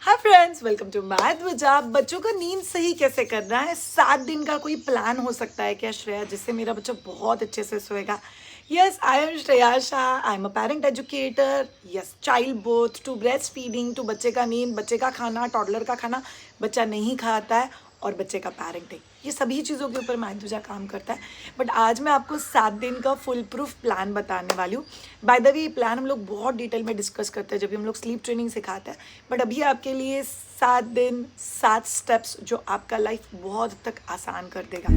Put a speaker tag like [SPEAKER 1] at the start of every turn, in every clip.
[SPEAKER 1] Hi friends, welcome to math with आप। बच्चों का नींद सही कैसे करना है? 7 दिन का कोई प्लान हो सकता है क्या श्रेया, जिससे मेरा बच्चा बहुत अच्छे से सोएगा? Yes, I am Shreya Shah. I am a parent educator. Yes, child both to breastfeeding to बच्चे का नींद, बच्चे का खाना, टॉडलर का खाना बच्चा नहीं खाता है, और बच्चे का पेरेंटिंग, ये सभी चीज़ों के ऊपर मैथुजा काम करता है। बट आज मैं आपको 7 दिन का फुल प्रूफ प्लान बताने वाली हूँ। बाय द वे, ये प्लान हम लोग बहुत डिटेल में डिस्कस करते हैं जब भी हम लोग स्लीप ट्रेनिंग सिखाते हैं। बट अभी आपके लिए 7 दिन 7 स्टेप्स जो आपका लाइफ बहुत हद तक आसान कर देगा।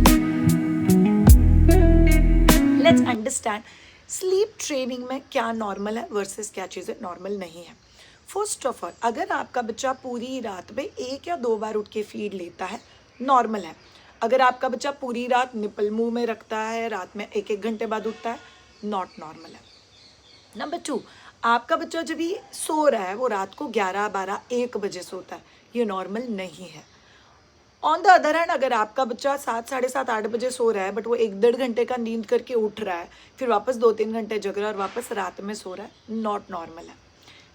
[SPEAKER 1] लेट्स अंडरस्टैंड स्लीप ट्रेनिंग में क्या नॉर्मल है वर्सेस क्या चीज़ें नॉर्मल नहीं है। फर्स्ट ऑफ ऑल, अगर आपका बच्चा पूरी रात में 1 या 2 बार उठ के फीड लेता है, नॉर्मल है। अगर आपका बच्चा पूरी रात निपल मुंह में रखता है, रात में 1-1 घंटे बाद उठता है, नॉट नॉर्मल है। नंबर 2, आपका बच्चा जब भी सो रहा है वो रात को 11, 12, 1 बजे सोता है, ये नॉर्मल नहीं है। ऑन द अदर हैंड, अगर आपका बच्चा 7, साढ़े 7, 8 बजे सो रहा है बट वो 1-1.5 घंटे का नींद करके उठ रहा है, फिर वापस 2-3 घंटे जग रहा है और वापस रात में सो रहा है, नॉट नॉर्मल है।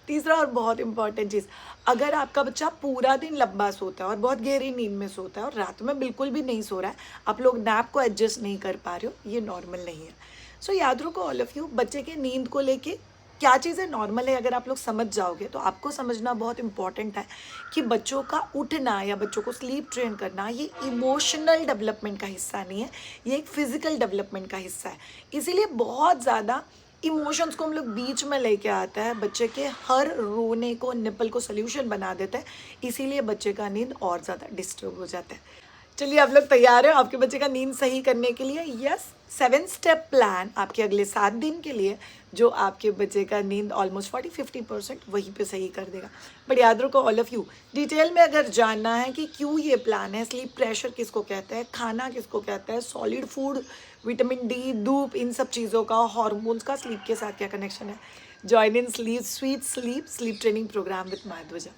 [SPEAKER 1] तीसरा और बहुत इंपॉर्टेंट चीज़, अगर आपका बच्चा पूरा दिन लंबा सोता है और बहुत गहरी नींद में सोता है और रात में बिल्कुल भी नहीं सो रहा है, आप लोग नैप को एडजस्ट नहीं कर पा रहे हो, ये नॉर्मल नहीं है। सो याद रखो ऑल ऑफ यू, बच्चे के नींद को लेके क्या चीज़ें नॉर्मल है, अगर आप लोग समझ जाओगे तो आपको समझना बहुत इंपॉर्टेंट है कि बच्चों का उठना या बच्चों को स्लीप ट्रेन करना ये इमोशनल डेवलपमेंट का हिस्सा नहीं है, ये एक फिजिकल डेवलपमेंट का हिस्सा है। इसीलिए बहुत ज़्यादा इमोशंस को हम लोग बीच में लेके आता है, बच्चे के हर रोने को, निपल को सोल्यूशन बना देता है, इसीलिए बच्चे का नींद और ज़्यादा डिस्टर्ब हो जाता है। चलिए, आप लोग तैयार हैं आपके बच्चे का नींद सही करने के लिए? यस, 7 स्टेप प्लान आपके अगले 7 दिन के लिए, जो आपके बच्चे का नींद ऑलमोस्ट 40-50% वहीं पे सही कर देगा। बट याद रखो ऑल ऑफ यू, डिटेल में अगर जानना है कि क्यों ये प्लान है, स्लीप प्रेशर किसको कहते हैं, खाना किसको कहता है, सॉलिड फूड, विटामिन डी, धूप, इन सब चीज़ों का, हार्मोन्स का स्लीप के साथ क्या कनेक्शन है, join in sleep sweet sleep training programme with Madhuja.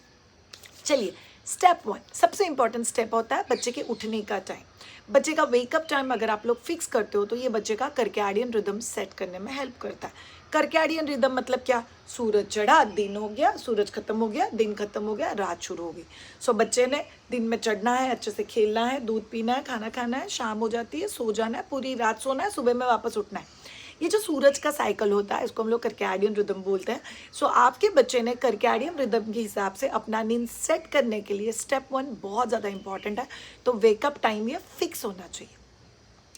[SPEAKER 1] चलिए, स्टेप 1, सबसे इंपॉर्टेंट स्टेप होता है बच्चे के उठने का टाइम। बच्चे का वेकअप टाइम अगर आप लोग फिक्स करते हो तो ये बच्चे का कर्केडियन रिदम सेट करने में हेल्प करता है। कर्केडियन रिदम मतलब क्या? सूरज चढ़ा, दिन हो गया, सूरज खत्म हो गया, दिन खत्म हो गया, रात शुरू हो गई। सो बच्चे ने दिन में चढ़ना है, अच्छे से खेलना है, दूध पीना है, खाना खाना है, शाम हो जाती है, सो जाना है, पूरी रात सोना है, सुबह में वापस उठना है। ये जो सूरज का साइकिल होता है, इसको हम लोग कर्केडियन रिदम बोलते हैं। सो आपके बच्चे ने कर्केडियन रिदम के हिसाब से अपना नींद सेट करने के लिए स्टेप 1 बहुत ज़्यादा इंपॉर्टेंट है। तो वेकअप टाइम ये फिक्स होना चाहिए।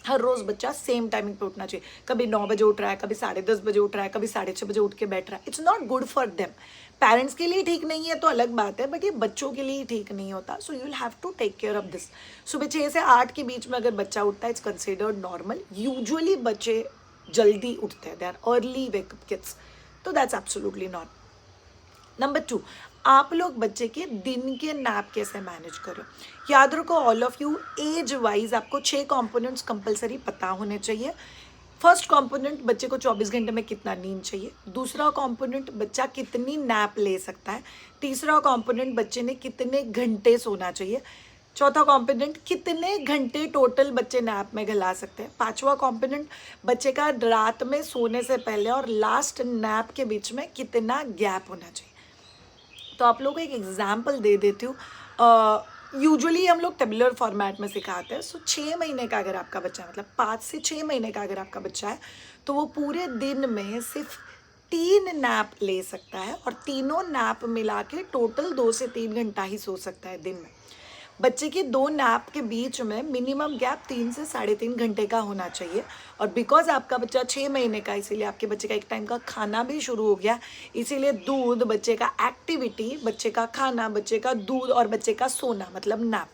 [SPEAKER 1] हर रोज़ बच्चा सेम टाइमिंग पे उठना चाहिए। कभी 9 बजे उठ रहा है, कभी 10:30 बजे उठ रहा है, कभी 6:30 बजे उठ के बैठ रहा है, it's not good for them. Parents के लिए ठीक नहीं है तो अलग बात है, बट ये बच्चों के लिए ठीक नहीं होता। So you will have to take care of this. सुबह 6 से 8 के बीच में अगर बच्चा उठता है, इट्स कंसिडर्ड नॉर्मल। यूजुअली बच्चे जल्दी उठते हैं, they are early wake up kids, तो दैट्स एब्सोल्युटली नॉट। नंबर 2, आप लोग बच्चे के दिन के नैप कैसे मैनेज करें? याद रखो all of you, age wise आपको 6 कंपोनेंट्स कंपलसरी पता होने चाहिए। फर्स्ट कंपोनेंट, बच्चे को 24 घंटे में कितना नींद चाहिए। दूसरा कंपोनेंट, बच्चा कितनी नैप ले सकता है। तीसरा कंपोनेंट, बच्चे ने कितने घंटे सोना चाहिए। चौथा कॉम्पोनेंट, कितने घंटे टोटल बच्चे नैप में घला सकते हैं। पांचवा कॉम्पोनेंट, बच्चे का रात में सोने से पहले और लास्ट नैप के बीच में कितना गैप होना चाहिए। तो आप लोगों को एक एग्जाम्पल दे देती हूँ। यूजुअली हम लोग टेबुलर फॉर्मेट में सिखाते हैं। सो 6 महीने का अगर आपका बच्चा है, मतलब 5 से 6 महीने का अगर आपका बच्चा है, तो वो पूरे दिन में सिर्फ 3 नैप ले सकता है, और तीनों नैप मिला के टोटल 2 से 3 घंटा ही सो सकता है दिन में। बच्चे के 2 नैप के बीच में मिनिमम गैप 3 से 3.5 घंटे का होना चाहिए। और बिकॉज आपका बच्चा 6 महीने का, इसीलिए आपके बच्चे का एक टाइम का खाना भी शुरू हो गया। इसीलिए दूध, बच्चे का एक्टिविटी, बच्चे का खाना, बच्चे का दूध और बच्चे का सोना मतलब नैप,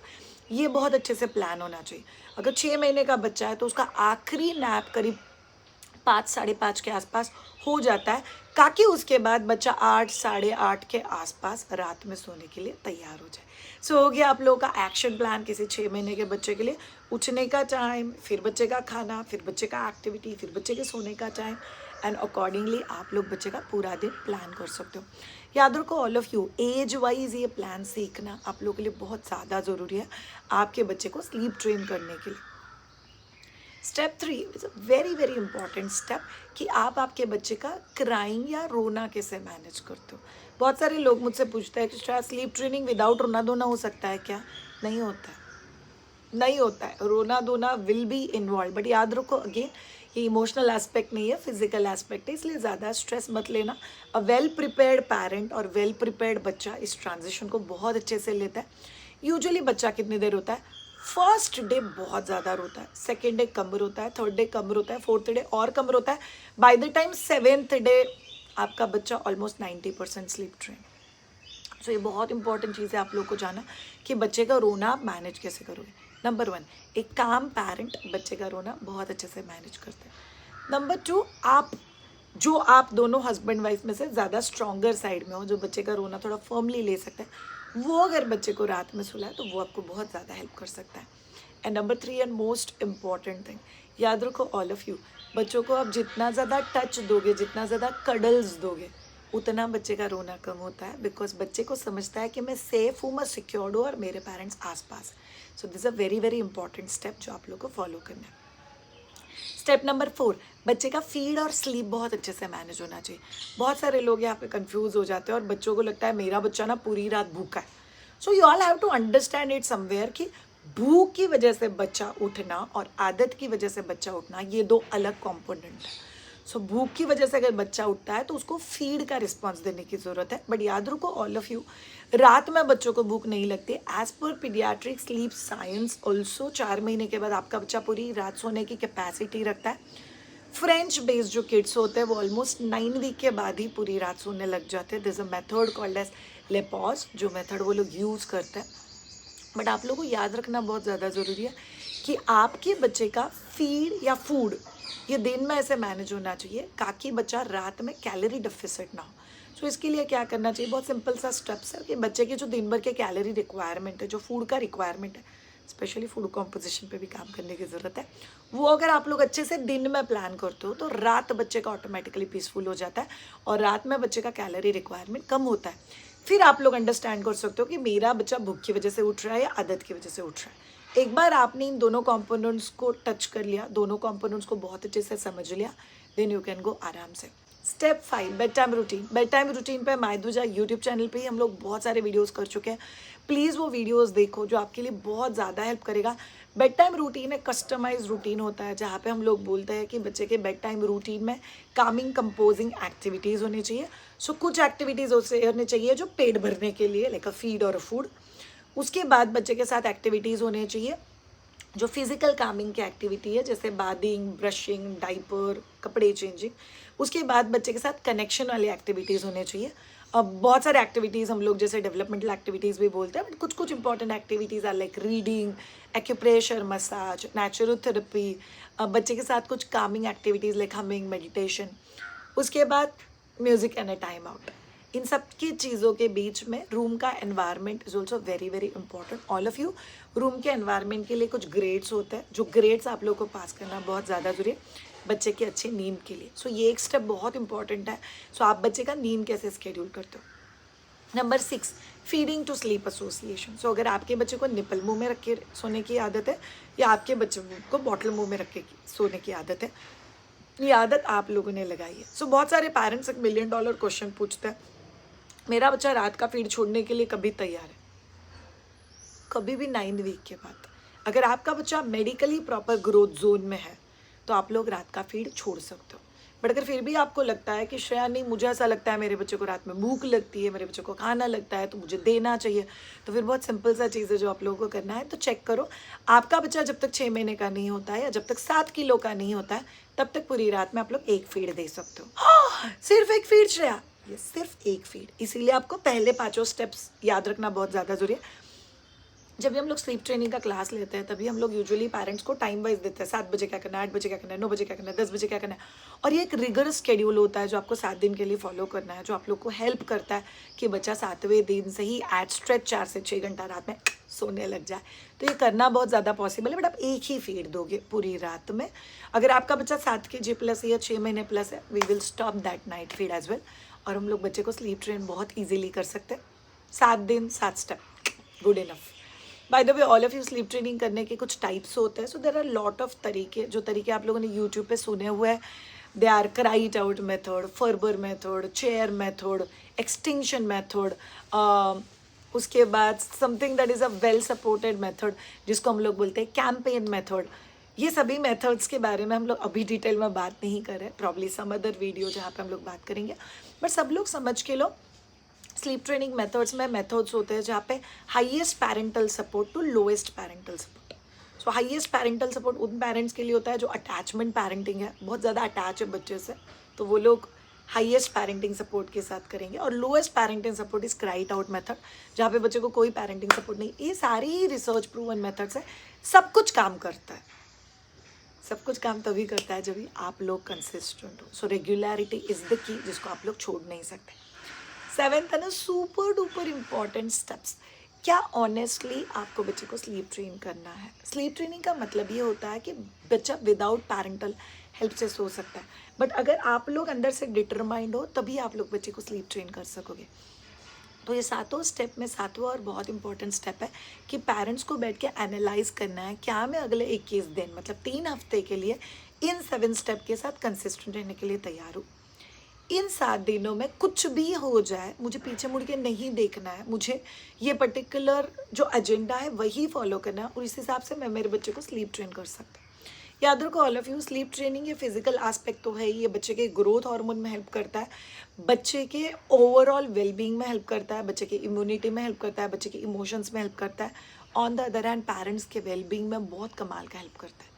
[SPEAKER 1] ये बहुत अच्छे से प्लान होना चाहिए। अगर 6 महीने का बच्चा है तो उसका आखिरी नैप करीब 5, 5:30 के आसपास हो जाता है, ताकि उसके बाद बच्चा 8, 8:30 के आसपास रात में सोने के लिए तैयार हो जाए। सो हो गया आप लोगों का एक्शन प्लान किसी 6 महीने के बच्चे के लिए। उठने का टाइम, फिर बच्चे का खाना, फिर बच्चे का एक्टिविटी, फिर बच्चे के सोने का टाइम, एंड अकॉर्डिंगली आप लोग बच्चे का पूरा दिन प्लान कर सकते हो। याद रखो all of you, age wise ये प्लान सीखना आप लोगों के लिए बहुत ज़्यादा ज़रूरी है, आपके बच्चे को स्लीप ट्रेन करने के लिए। Step 3 is a very very important step कि आप आपके बच्चे का क्राइंग या रोना कैसे मैनेज करते हो। बहुत सारे लोग मुझसे पूछते हैं कि शायद स्लीप ट्रेनिंग विदाउट रोना धोना हो सकता है क्या? नहीं होता है, नहीं होता है। रोना धोना विल बी इन्वॉल्व, बट याद रखो अगेन ये इमोशनल एस्पेक्ट नहीं है, फिजिकल एस्पेक्ट है, इसलिए ज़्यादा स्ट्रेस मत लेना। अ वेल प्रिपेयर्ड पेरेंट और वेल प्रिपेयर्ड बच्चा इस ट्रांजिशन को बहुत अच्छे से लेता है। यूजुअली बच्चा कितनी देर होता है? फर्स्ट डे बहुत ज़्यादा रोता है, सेकेंड डे कम रोता है, थर्ड डे कम रोता है, फोर्थ डे और कम रोता है। By the time seventh day आपका बच्चा ऑलमोस्ट 90% स्लीप ट्रेन। सो ये बहुत इंपॉर्टेंट चीज़ है आप लोग को जाना कि बच्चे का रोना आप मैनेज कैसे करोगे। नंबर 1, एक काम पेरेंट बच्चे का रोना बहुत अच्छे से मैनेज करते हैं। नंबर 2, आप दोनों हस्बैंड वाइफ में से ज़्यादा स्ट्रॉन्गर साइड में हो, जो बच्चे का रोना थोड़ा फर्मली ले सकते हैं, वो अगर बच्चे को रात में सुलाए तो वो आपको बहुत ज़्यादा हेल्प कर सकता है। And number 3 and most important thing, याद रखो ऑल ऑफ यू, बच्चों को आप जितना ज़्यादा टच दोगे, जितना ज़्यादा कडल्स दोगे, उतना बच्चे का रोना कम होता है। बिकॉज बच्चे को समझता है कि मैं सेफ हूँ, मैं सिक्योर्ड हूँ और मेरे पेरेंट्स आसपास। So this a very very important step जो आप लोग को फॉलो करना है। स्टेप नंबर 4, बच्चे का फीड और स्लीप बहुत अच्छे से मैनेज होना चाहिए। बहुत सारे लोग यहाँ पे कंफ्यूज हो जाते हैं और बच्चों को लगता है मेरा बच्चा ना पूरी रात भूखा है। So you all have to understand it somewhere कि भूख की वजह से बच्चा उठना और आदत की वजह से बच्चा उठना, ये दो अलग कॉम्पोनेंट है। सो भूख की वजह से अगर बच्चा उठता है तो उसको फीड का रिस्पॉन्स देने की ज़रूरत है। बट याद रखो ऑल ऑफ यू, रात में बच्चों को भूख नहीं लगती। As per paediatric sleep science also 4 महीने के बाद आपका बच्चा पूरी रात सोने की कैपेसिटी रखता है। फ्रेंच बेस्ड जो किड्स होते हैं वो ऑलमोस्ट 9 वीक के बाद ही पूरी रात सोने लग जाते हैं। This a method called as le pause, जो मेथड वो लोग यूज़ करते हैं। बट आप लोगों को याद रखना बहुत ज़्यादा ज़रूरी है कि आपके बच्चे का फीड या फूड ये दिन में ऐसे मैनेज होना चाहिए ताकि बच्चा रात में कैलोरी डेफिसिट ना हो। सो इसके लिए क्या करना चाहिए? बहुत सिंपल सा स्टेप्स है कि बच्चे के जो दिन भर के कैलोरी रिक्वायरमेंट है, जो फूड का रिक्वायरमेंट है, स्पेशली फूड कॉम्पोजिशन पे भी काम करने की ज़रूरत है, वो अगर आप लोग अच्छे से दिन में प्लान करते हो तो रात बच्चे का ऑटोमेटिकली पीसफुल हो जाता है और रात में बच्चे का कैलोरी रिक्वायरमेंट कम होता है। फिर आप लोग अंडरस्टैंड कर सकते हो कि मेरा बच्चा भूख की वजह से उठ रहा है या आदत की वजह से उठ रहा है। एक बार आपने इन दोनों कंपोनेंट्स को टच कर लिया, दोनों कंपोनेंट्स को बहुत अच्छे से समझ लिया, देन यू कैन गो आराम से। Step 5, bed time routine. Bed time routine पे मायदूजा यूट्यूब चैनल पे ही हम लोग बहुत सारे वीडियोस कर चुके हैं। प्लीज़ वो वीडियोस देखो जो आपके लिए बहुत ज़्यादा हेल्प करेगा। बेड टाइम रूटीन एक कस्टमाइज रूटीन होता है जहाँ पे हम लोग बोलते हैं कि बच्चे के बेड टाइम रूटीन में कामिंग कंपोजिंग एक्टिविटीज़ होनी चाहिए। सो कुछ एक्टिविटीज़ उससे होनी चाहिए जो पेट भरने के लिए, लाइक अ फीड और अ फूड। उसके बाद बच्चे के साथ एक्टिविटीज़ होने चाहिए जो फिजिकल कामिंग की एक्टिविटी है, जैसे बादिंग, ब्रशिंग, डाइपर, कपड़े चेंजिंग। उसके बाद बच्चे के साथ कनेक्शन वाली एक्टिविटीज़ होने चाहिए। अब बहुत सारे एक्टिविटीज़ हम लोग जैसे डेवलपमेंटल एक्टिविटीज़ भी बोलते हैं, बट कुछ कुछ important activities are like reading, acupressure, massage, naturotherapy. बच्चे के साथ कुछ calming activities like humming, meditation. उसके बाद music and a time out. इन सब की चीज़ों के बीच में रूम का environment is also very very important. All of you, room के एनवायरनमेंट के लिए कुछ ग्रेड्स होते हैं, जो ग्रेड्स आप लोग को पास करना बहुत ज़्यादा ज़रूरी है बच्चे की अच्छी नींद के लिए। सो ये एक स्टेप बहुत इंपॉर्टेंट है। सो आप बच्चे का नींद कैसे स्केड्यूल करते हो। Number 6, feeding to sleep association. So अगर आपके बच्चे को निपल मुंह में रख के सोने की आदत है या आपके बच्चे को बॉटल मुंह में रख के सोने की आदत है, ये आदत आप लोगों ने लगाई है। सो बहुत सारे पेरेंट्स एक $1 मिलियन क्वेश्चन पूछते हैं, मेरा बच्चा रात का फीड छोड़ने के लिए कभी तैयार है? कभी भी 9 वीक के बाद। अगर आपका बच्चा मेडिकली प्रॉपर ग्रोथ जोन में है तो आप लोग रात का फीड छोड़ सकते हो। बट अगर फिर भी आपको लगता है कि श्रेया नहीं, मुझे ऐसा लगता है मेरे बच्चे को रात में भूख लगती है, मेरे बच्चे को खाना लगता है तो मुझे देना चाहिए, तो फिर बहुत सिंपल सा चीज़ है जो आप लोगों को करना है। तो चेक करो, आपका बच्चा जब तक 6 महीने का नहीं होता है या जब तक 7 किलो का नहीं होता है तब तक पूरी रात में आप लोग एक फीड दे सकते हो। सिर्फ एक फीड श्रेया? ये सिर्फ एक फीड। इसीलिए आपको पहले 5 स्टेप्स याद रखना बहुत ज़्यादा ज़रूरी है। जब भी हम लोग स्लीप ट्रेनिंग का क्लास लेते हैं तभी हम लोग यूजुअली पेरेंट्स को टाइम वाइज देते हैं, 7 बजे क्या करना है, 8 बजे क्या करना है, 9 बजे क्या करना है, 10 बजे क्या करना है। और ये एक रिगरस शेड्यूल होता है जो आपको 7 दिन के लिए फॉलो करना है, जो आप लोग को हेल्प करता है कि बच्चा 7वें दिन से ही एट स्ट्रेच 4 से 6 घंटा रात में सोने लग जाए। तो ये करना बहुत ज़्यादा पॉसिबल है, बट आप एक ही फीड दोगे पूरी रात में। अगर आपका बच्चा 7 kg प्लस है या 6 महीने प्लस है, we will stop that night feed as well. और हम लोग बच्चे को स्लीप ट्रेन बहुत ईजिली कर सकते हैं। 7 दिन 7 step, good enough. By the way all of you, sleep training करने के कुछ टाइप्स होते हैं, सो देर आर लॉट ऑफ तरीके, जो तरीके आप लोगों ने यूट्यूब पे सुने हुए हैं, they are cry it out method, Ferber method, chair method, extinction method, उसके बाद something that is a well supported method जिसको हम लोग बोलते हैं कैंपेन मेथड। ये सभी मेथड्स के बारे में हम लोग अभी डिटेल में बात नहीं कर रहे, प्रॉब्ली सम अदर वीडियो जहाँ पे हम लोग बात करेंगे, बट सब लोग समझ के लो स्लीप ट्रेनिंग मेथड्स में मेथड्स होते हैं जहाँ पे highest parental support to lowest parental support. So highest parental support उन पेरेंट्स के लिए होता है जो अटैचमेंट पैरेंटिंग है, बहुत ज़्यादा अटैच है बच्चे से, तो वो लोग हाईएस्ट पैरेंटिंग सपोर्ट के साथ करेंगे। और lowest parenting support is क्राइट out method, जहाँ पे बच्चे को कोई पैरेंटिंग सपोर्ट नहीं। ये सारी ही रिसर्च प्रूवन मेथड्स है, सब कुछ काम करता है, सब कुछ काम तभी करता है जब भी आप लोग कंसिस्टेंट हो। सो रेगुलरिटी इज द की, जिसको आप लोग छोड़ नहीं सकते। सेवेंथ है ना, सुपर डुपर इम्पॉर्टेंट स्टेप्स। क्या ऑनेस्टली आपको बच्चे को स्लीप ट्रेन करना है? स्लीप ट्रेनिंग का मतलब ये होता है कि बच्चा विदाउट पैरेंटल हेल्प से सो सकता है, बट अगर आप लोग अंदर से डिटरमाइंड हो तभी आप लोग बच्चे को स्लीप ट्रेन कर सकोगे। तो ये सातों स्टेप में सातवां और बहुत इंपॉर्टेंट स्टेप है कि पेरेंट्स को बैठ के एनालाइज करना है, क्या मैं अगले 21 दिन मतलब 3 हफ्ते के लिए इन 7 स्टेप के साथ कंसिस्टेंट रहने के लिए तैयार हूँ। इन 7 दिनों में कुछ भी हो जाए, मुझे पीछे मुड़ के नहीं देखना है, मुझे ये पर्टिकुलर जो एजेंडा है वही फॉलो करना है, और इस हिसाब से मैं मेरे बच्चे को स्लीप ट्रेन कर सकता हूँ। याद रखो all of you, sleep training ये फिजिकल एस्पेक्ट तो है ही, ये बच्चे के ग्रोथ हार्मोन में हेल्प करता है, बच्चे के ओवरऑल वेलबींग में हेल्प करता है, बच्चे के इम्यूनिटी में हेल्प करता है, बच्चे के इमोशंस में हेल्प करता है, on the other hand parents के वेलबींग में बहुत कमाल का हेल्प करता है।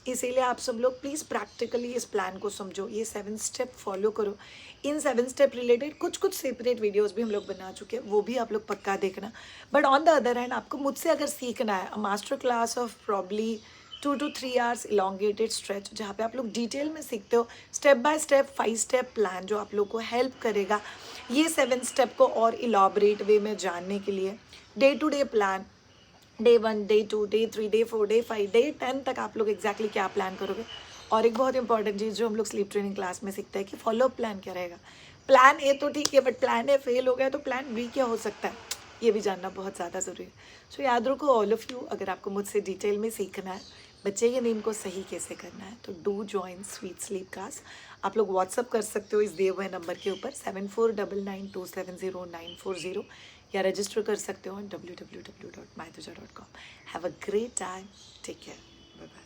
[SPEAKER 1] इसीलिए आप सब लोग प्लीज़ प्रैक्टिकली इस प्लान को समझो, ये 7 स्टेप फॉलो करो। इन 7 स्टेप रिलेटेड कुछ सेपरेट वीडियोस भी हम लोग बना चुके हैं, वो भी आप लोग पक्का देखना। But on the other hand आपको मुझसे अगर सीखना है, master class of probably 2 to 3 hours elongated stretch, जहाँ पे आप लोग डिटेल में सीखते हो, step by step 5 step plan जो आप लोग को हेल्प करेगा ये 7 स्टेप को और इलाबरेट वे में जानने के लिए। Day to day plan, day 1, day 2, day 3, day 4, day 5, day 10 तक आप लोग एग्जैक्टली क्या प्लान करोगे। और एक बहुत इंपॉर्टेंट चीज़ जो हम लोग स्लीप ट्रेनिंग क्लास में सीखते हैं कि फॉलो अप प्लान क्या रहेगा। प्लान ए तो ठीक है, बट प्लान ए फेल हो गया तो प्लान बी क्या हो सकता है, ये भी जानना बहुत ज़्यादा ज़रूरी है। सो याद रखो ऑल ऑफ यू, अगर आपको मुझसे डिटेल में सीखना है बच्चे की नींद को सही कैसे करना है, तो do join sweet sleep class. आप लोग व्हाट्सअप कर सकते हो इस दिए हुए नंबर के ऊपर 7499270940, या रजिस्टर कर सकते हो www.mytuja.com। Have a great time, take care, bye bye.